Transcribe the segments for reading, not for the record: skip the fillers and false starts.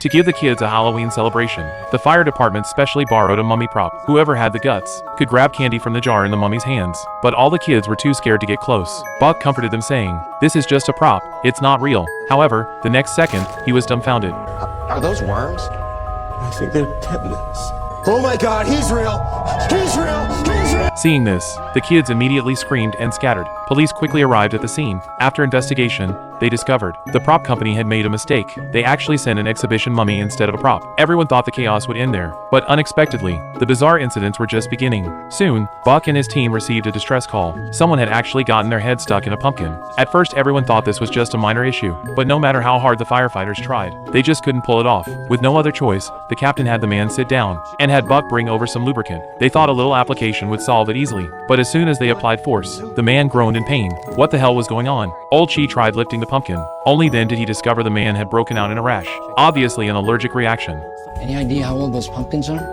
To give the kids a Halloween celebration, the fire department specially borrowed a mummy prop. Whoever had the guts could grab candy from the jar in the mummy's hands, but all the kids were too scared to get close. Buck comforted them saying, "This is just a prop, it's not real." However, the next second, he was dumbfounded. Are those worms? I think they're tetanus. Oh my God, he's real! He's real! He's real! Seeing this, the kids immediately screamed and scattered. Police quickly arrived at the scene. After investigation, they discovered the prop company had made a mistake. They actually sent an exhibition mummy instead of a prop. Everyone thought the chaos would end there, but unexpectedly, the bizarre incidents were just beginning. Soon, Buck and his team received a distress call. Someone had actually gotten their head stuck in a pumpkin. At first, everyone thought this was just a minor issue, but no matter how hard the firefighters tried, they just couldn't pull it off. With no other choice, the captain had the man sit down and had Buck bring over some lubricant. They thought a little application would solve it easily, but as soon as they applied force, the man groaned in pain. What the hell was going on? Old Chi tried lifting the pumpkin. Only then did he discover the man had broken out in a rash, obviously an allergic reaction. Any idea how old those pumpkins are?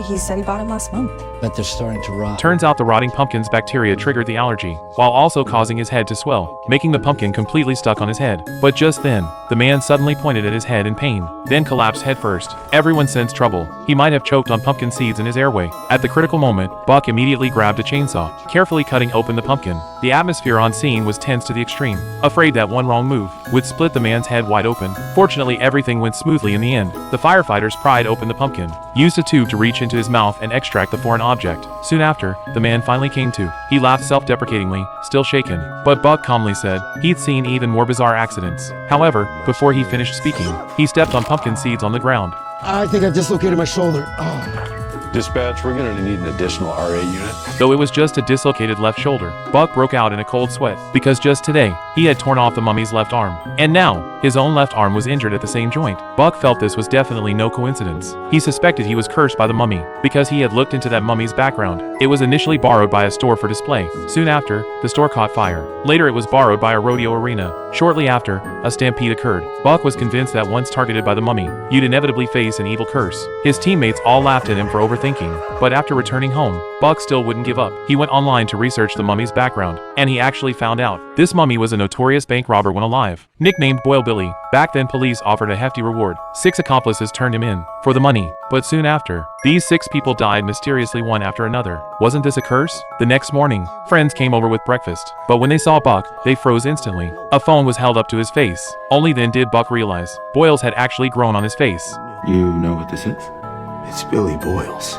He said he bought him last month. Bet they're starting to rot. Turns out the rotting pumpkin's bacteria triggered the allergy, while also causing his head to swell, making the pumpkin completely stuck on his head. But just then, the man suddenly pointed at his head in pain, then collapsed headfirst. Everyone sensed trouble. He might have choked on pumpkin seeds in his airway. At the critical moment, Buck immediately grabbed a chainsaw, carefully cutting open the pumpkin. The atmosphere on scene was tense to the extreme, afraid that one wrong move would split the man's head wide open. Fortunately, everything went smoothly in the end. The firefighters pried open the pumpkin, used a tube to reach into his mouth and extract the foreign object. Soon after, the man finally came to. He laughed self-deprecatingly, still shaken, but Buck calmly said he'd seen even more bizarre accidents. However, before he finished speaking, he stepped on pumpkin seeds on the ground. I think I've dislocated my shoulder. Oh. Dispatch, we're gonna need an additional RA unit. Though it was just a dislocated left shoulder, Buck broke out in a cold sweat, because just today, he had torn off the mummy's left arm. And now, his own left arm was injured at the same joint. Buck felt this was definitely no coincidence. He suspected he was cursed by the mummy, because he had looked into that mummy's background. It was initially borrowed by a store for display. Soon after, the store caught fire. Later it was borrowed by a rodeo arena. Shortly after, a stampede occurred. Buck was convinced that once targeted by the mummy, you'd inevitably face an evil curse. His teammates all laughed at him for overthinking, but after returning home, Buck still wouldn't give up. He went online to research the mummy's background, and he actually found out this mummy was a notorious bank robber when alive. Nicknamed Boil Billy, back then police offered a hefty reward. 6 accomplices turned him in for the money, but soon after, these 6 people died mysteriously one after another. Wasn't this a curse? The next morning, friends came over with breakfast, but when they saw Buck, they froze instantly. A phone was held up to his face. Only then did Buck realize boils had actually grown on his face. You know what this is? It's Billy Boyles.